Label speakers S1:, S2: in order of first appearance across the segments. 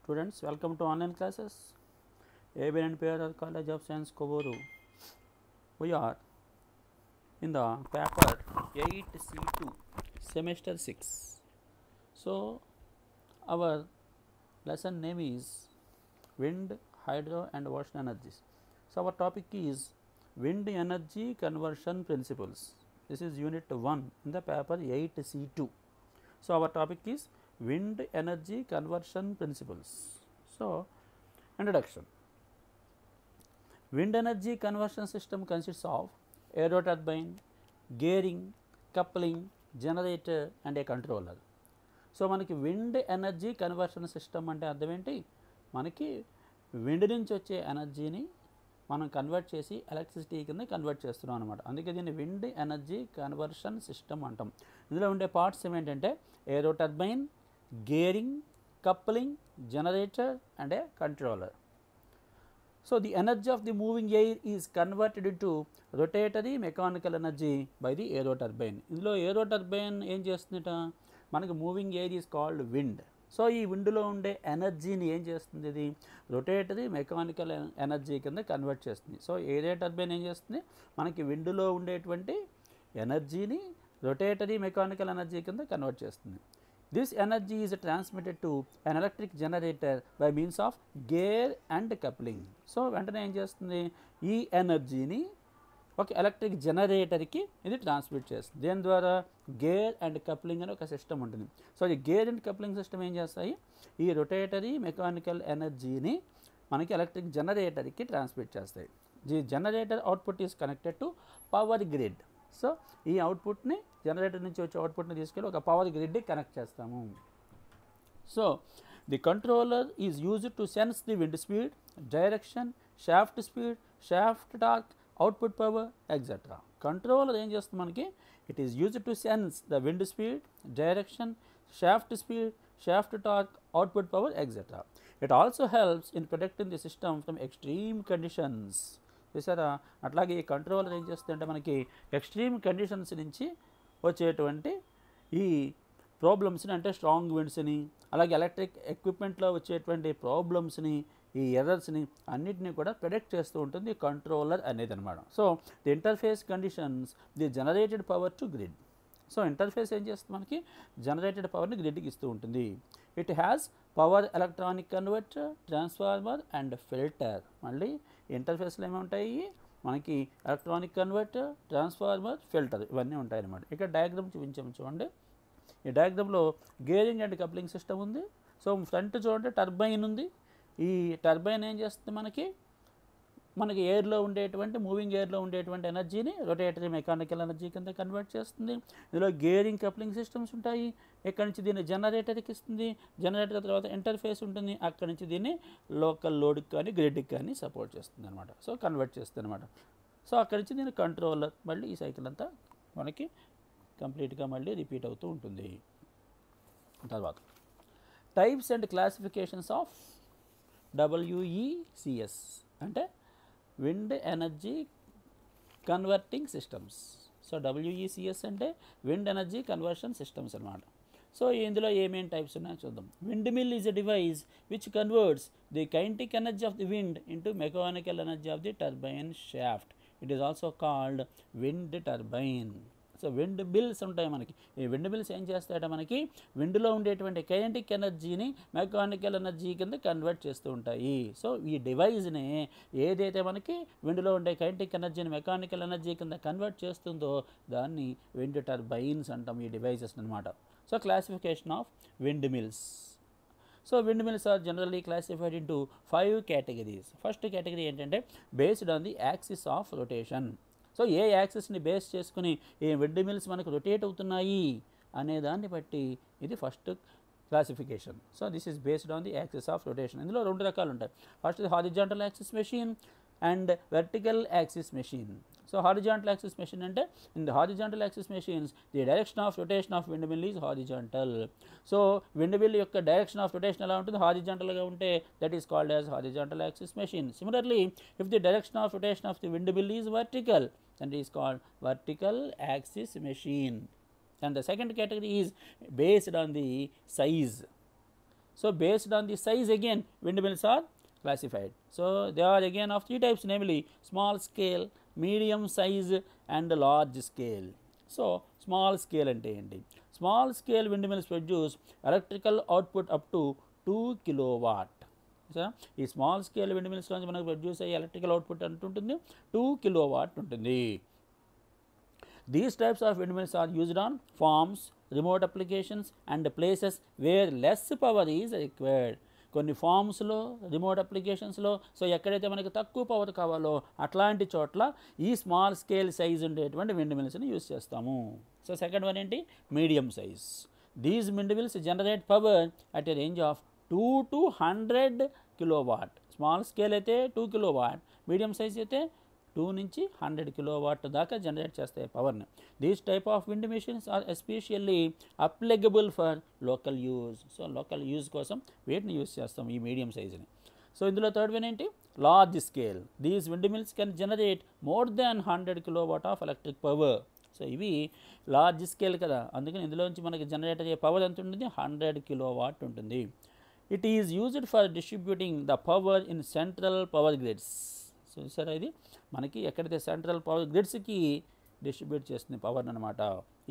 S1: Students, welcome to online classes. ABN and PRR College of Science, Kovoru. We are in the paper 8C2, semester 6. So, our lesson name is Wind, Hydro and Ocean Energies. So, our topic is Wind Energy Conversion Principles. This is unit 1 in the paper 8C2. So, our topic is Wind Energy Conversion Principles. So, introduction. Wind energy conversion system consists of aeroturbine, gearing, coupling, generator and a controller. So మనకి wind energy conversion system అంటే అర్థం ఏంటి? మనకి wind నుంచి వచ్చే ఎనర్జీని మనం convert చేసి ఎలక్ట్రిసిటీ కింద కన్వర్ట్ చేస్తున్నాం అనమాట. అందుకే దీన్ని విండ్ ఎనర్జీ కన్వర్షన్ సిస్టమ్ అంటాం. ఇందులో ఉండే పార్ట్స్ ఏమేంటంటే aero turbine, gearing, coupling, generator and a controller. So, the energy of the moving air is converted into rotatory mechanical energy by the aero turbine. ఇందులో ఏరో turbine ఏం చేస్తుందట? మనకి moving air is called wind. So ఈ విండ్లో ఉండే ఎనర్జీని ఏం చేస్తుంది? ఇది రొటేటరీ మెకానికల్ ఎనర్జీ కింద కన్వర్ట్ చేస్తుంది. సో ఏరో టర్బైన్ ఏం చేస్తుంది? మనకి విండ్లో ఉండేటువంటి ఎనర్జీని రొటేటరీ మెకానికల్ ఎనర్జీ కింద కన్వర్ట్ చేస్తుంది. This energy is transmitted to an electric generator by means of gear and coupling. So వెంటనే ఏం చేస్తుంది? ఈ ఎనర్జీని ఒక ఎలక్ట్రిక్ జనరేటర్కి ఇది ట్రాన్స్మిట్ చేస్తుంది. దేని ద్వారా? గేర్ అండ్ కప్లింగ్ అని ఒక సిస్టమ్ ఉంటుంది. సో ఈ గేర్ అండ్ కప్లింగ్ సిస్టమ్ ఏం చేస్తాయి? ఈ రొటేటరీ మెకానికల్ ఎనర్జీని మనకి ఎలక్ట్రిక్ జనరేటర్కి ట్రాన్స్మిట్ చేస్తాయి. The generator output is connected to power grid. So ఈ అవుట్పుట్ని జనరేటర్ నుంచి వచ్చే అవుట్పుట్ని తీసుకెళ్ళి ఒక పవర్ గ్రిడ్కి కనెక్ట్ చేస్తాము. So the controller is used to sense the wind speed, direction, shaft speed, shaft torque, output power etcetera. Controller ఏం చేస్తుంది మనకి? It is used to sense the wind speed, direction, shaft speed, shaft torque, output power etcetera. It also helps in protecting the system from extreme conditions. చూసారా? అట్లాగే ఈ controller ఏం చేస్తుందంటే మనకి extreme conditions నుంచి వచ్చేటువంటి ఈ ప్రాబ్లమ్స్ని, అంటే స్ట్రాంగ్ విండ్స్ని, అలాగే ఎలక్ట్రిక్ ఎక్విప్మెంట్లో వచ్చేటువంటి ప్రాబ్లమ్స్ని, ఈ ఎర్రర్స్ని అన్నిటినీ కూడా ప్రిడిక్ట్ చేస్తూ ఉంటుంది కంట్రోలర్ అనేది అనమాట. So the interface conditions the generated power to grid. So interface ఏం చేస్తుంది? మనకి జనరేటెడ్ పవర్ని గ్రిడ్కి ఇస్తూ ఉంటుంది. It has power electronic converter, transformer and filter. మళ్ళీ ఇంటర్ఫేస్లో ఏమి ఉంటాయి? మనకి ఎలక్ట్రానిక్ కన్వర్టర్, ట్రాన్స్ఫార్మర్, ఫిల్టర్ ఇవన్నీ ఉంటాయి అన్నమాట. ఇక్కడ డయాగ్రామ్ చూపించాము చూడండి. ఈ డయాగ్రామ్లో గేరింగ్ అండ్ కప్లింగ్ సిస్టమ్ ఉంది. సో ఫ్రంట్ చూడండి టర్బైన్ ఉంది. ఈ టర్బైన్ ఏం చేస్తుంది? మనకి ఎయిర్లో ఉండేటువంటి మూవింగ్ ఎయిర్లో ఉండేటువంటి ఎనర్జీని రొటేటరీ మెకానికల్ ఎనర్జీ కింద కన్వర్ట్ చేస్తుంది. ఇందులో గేరింగ్ కప్లింగ్ సిస్టమ్స్ ఉంటాయి. ఇక్కడ నుంచి దీన్ని జనరేటర్కి ఇస్తుంది. జనరేటర్ తర్వాత ఇంటర్ఫేస్ ఉంటుంది. అక్కడి నుంచి దీన్ని లోకల్ లోడ్కి కానీ గ్రిడ్కి కానీ సపోర్ట్ చేస్తుంది అనమాట. సో కన్వర్ట్ చేస్తుంది అనమాట. సో అక్కడి నుంచి దీన్ని కంట్రోలర్, మళ్ళీ ఈ సైకిల్ అంతా మనకి కంప్లీట్గా మళ్ళీ రిపీట్ అవుతూ ఉంటుంది. తర్వాత types and classifications of WECS అంటే wind energy converting systems. So WECS అంటే విండ్ ఎనర్జీ కన్వర్షన్ సిస్టమ్స్ అనమాట. సో ఇందులో ఏమేమి టైప్స్ ఉన్నాయో చూద్దాం. Wind mill is a device which converts the kinetic energy of the wind into mechanical energy of the turbine shaft. It is also called wind turbine. So wind mills ఉంటాయి మనకి. ఈ wind mills ఏం చేస్తాయంటే మనకి విండ్లో ఉండేటువంటి kinetic ఎనర్జీని mechanical energy కింద convert చేస్తూ ఉంటాయి. సో ఈ డివైజ్ని ఏదైతే మనకి విండ్లో ఉండే కైనెటిక్ ఎనర్జీని మెకానికల్ ఎనర్జీ కింద కన్వర్ట్ చేస్తుందో దాన్ని విండ్ టర్బైన్స్ అంటాం, ఈ డివైజెస్ అనమాట. So classification of windmills. So wind mills are generally classified into 5 categories. First category ఏంటంటే based on the axis of rotation. So ఏ యాక్సిస్ని బేస్ చేసుకుని ఏ విండ్ మిల్స్ మనకు రొటేట్ అవుతున్నాయి అనే దాన్ని బట్టి ఇది first classification. So this is based on the axis of rotation. ఇందులో 2 రకాలు ఉంటాయి. First horizontal axis machine and vertical axis machine. So horizontal axis machine అంటే in the horizontal axis machines the direction of rotation of wind mill is horizontal. So wind mill యొక్క direction of rotation ఎలా ఉంటుంది? హారిజాంటల్గా ఉంటే that is called as horizontal axis machine. Similarly if the direction of rotation of the wind mill is vertical then it is called vertical axis machine. And the second category is based on the size. So based on the size again windmills are classified. So they are again of three types, namely small scale, medium size and large scale. So small scale ante enti? Small scale windmills produce electrical output up to 2 kilowatt. So ఈ small scale windmills నుంచి మనకు produce అయ్యే electrical output అంటుంటుంది 2 kilowatt ఉంటుంది. These types of windmills are used on farms, remote applications and places where less power is required. కొన్ని ఫార్మ్స్లో, remote అప్లికేషన్స్లో, so ఎక్కడైతే మనకి తక్కువ పవర్ కావాలో అట్లాంటి చోట్ల ఈ స్మాల్ స్కేల్ సైజ్ ఉండేటువంటి విండ్మిల్స్ని యూజ్ చేస్తాము. సో సెకండ్ వన్ ఏంటి? Medium size. These windmills generate power at a range of 2 to 100 kilowatt. Small scale అయితే 2 కిలోవాట్, మీడియం సైజ్ అయితే 2 నుంచి 100 కిలోవాట్ దాకా జనరేట్ చేస్తాయి పవర్ని. These type of wind machines are especially applicable for local use. So local use కోసం వీటిని use చేస్తాం ఈ మీడియం సైజ్ని. సో ఇందులో థర్డ్ వన్ ఏంటి? Large scale. These wind mills can generate more than 100 kilowatt of electric power. So ఇవి large scale కదా, అందుకని ఇందులోంచి మనకి జనరేట్ అయ్యే పవర్ ఎంత ఉంటుంది? 100 కిలోవాట్ ఉంటుంది. It is used for distributing the power in central power grids. So సరే, ఇది మనకి ఎక్కడైతే సెంట్రల్ పవర్ గ్రిడ్స్కి డిస్ట్రిబ్యూట్ చేస్తుంది పవర్ అనమాట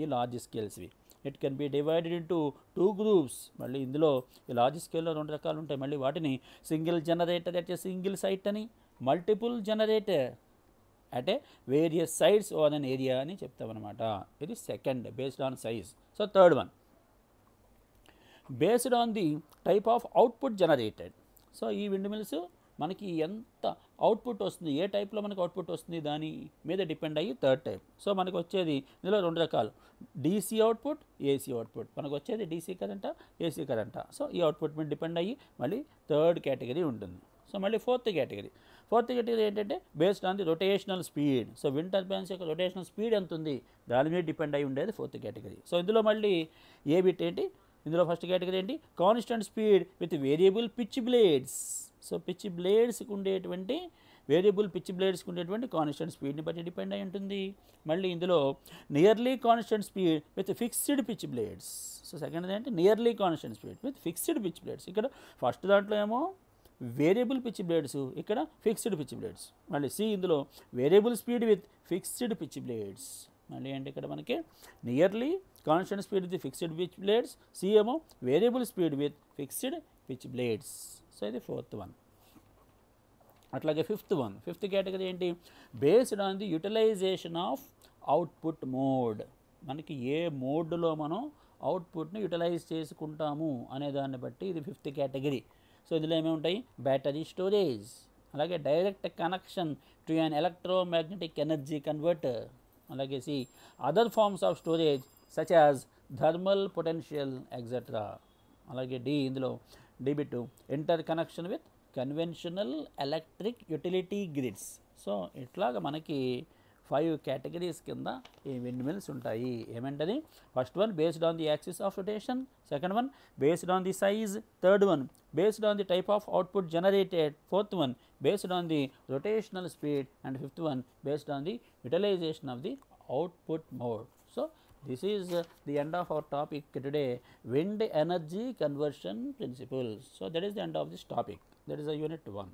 S1: ఈ లార్జ్ స్కేల్స్వి. It can be divided into 2 groups. మళ్ళీ ఇందులో ఈ లార్జ్ స్కేల్లో 2 రకాలు ఉంటాయి. మళ్ళీ వాటిని single generator at a single site అని, multiple generator at a various sites on an area అని చెప్తామన్నమాట. ఇది second, based on size. So third one, based on the type of output generated. So ఈ విండ్ మిల్స్ మనకి ఎంత output వస్తుంది, ఏ టైప్లో మనకు అవుట్పుట్ వస్తుంది దాని మీద డిపెండ్ అయ్యి థర్డ్ టైప్. సో మనకు వచ్చేది ఇందులో 2 రకాలు, డీసీ అవుట్పుట్, ఏసీ అవుట్పుట్. మనకు వచ్చేది డీసీ కరెంట, ఏసీ కరెంట. సో ఈ అవుట్పుట్ మీద డిపెండ్ అయ్యి మళ్ళీ థర్డ్ కేటగిరీ ఉంటుంది. సో మళ్ళీ ఫోర్త్ కేటగిరీ ఏంటంటే based on the rotational speed. So wind turbines యొక్క రొటేషనల్ స్పీడ్ ఎంత ఉంది దాని మీద డిపెండ్ అయ్యి ఉండేది ఫోర్త్ కేటగిరీ. సో ఇందులో మళ్ళీ ఏ బిట్ ఏంటి? ఇందులో ఫస్ట్ కేటగిరీ ఏంటి? Constant speed with variable pitch blades. So pitch బ్లేడ్స్కి ఉండేటువంటి వేరియబుల్ పిచ్ బ్లేడ్స్కి ఉండేటువంటి కాన్స్టెంట్ స్పీడ్ని బట్టి డిపెండ్ అయి ఉంటుంది. మళ్ళీ ఇందులో nearly constant speed with fixed pitch blades. So second ఏంటి? Nearly constant speed with fixed pitch blades. ఇక్కడ ఫస్ట్ దాంట్లో ఏమో వేరియబుల్ పిచ్ బ్లేడ్స్, ఇక్కడ ఫిక్స్డ్ పిచ్ బ్లేడ్స్. మళ్ళీ సి ఇందులో variable speed with fixed pitch blades. మళ్ళీ ఏంటి ఇక్కడ మనకి nearly constant speed with fixed pitch blades, C ఏమో variable speed with fixed pitch blades. So ఇది ఫోర్త్ వన్. అట్లాగే ఫిఫ్త్ కేటగిరీ ఏంటి? Based on the utilization of output mode. మనకి ఏ మోడ్లో మనం అవుట్పుట్ని యూటిలైజ్ చేసుకుంటాము అనే దాన్ని బట్టి ఇది ఫిఫ్త్ కేటగిరీ. సో ఇందులో ఏమేమి ఉంటాయి? బ్యాటరీ స్టోరేజ్, అలాగే direct connection to an electromagnetic energy converter, అలాగే C other forms of storage such as thermal potential etcetera. అలాగే డి ఇందులో debit interconnection with conventional electric utility grids. So ఇట్లాగా మనకి 5 categories కింద ఈ విండ్ మిల్స్ ఉంటాయి. ఏమంటది? First one based on the axis of rotation, second one based on the size, third one based on the type of output generated, fourth one based on the rotational speed, and fifth one based on the utilization of the output mode. So this is the end of our topic today, wind energy conversion principles. So that is the end of this topic. That is a unit 1.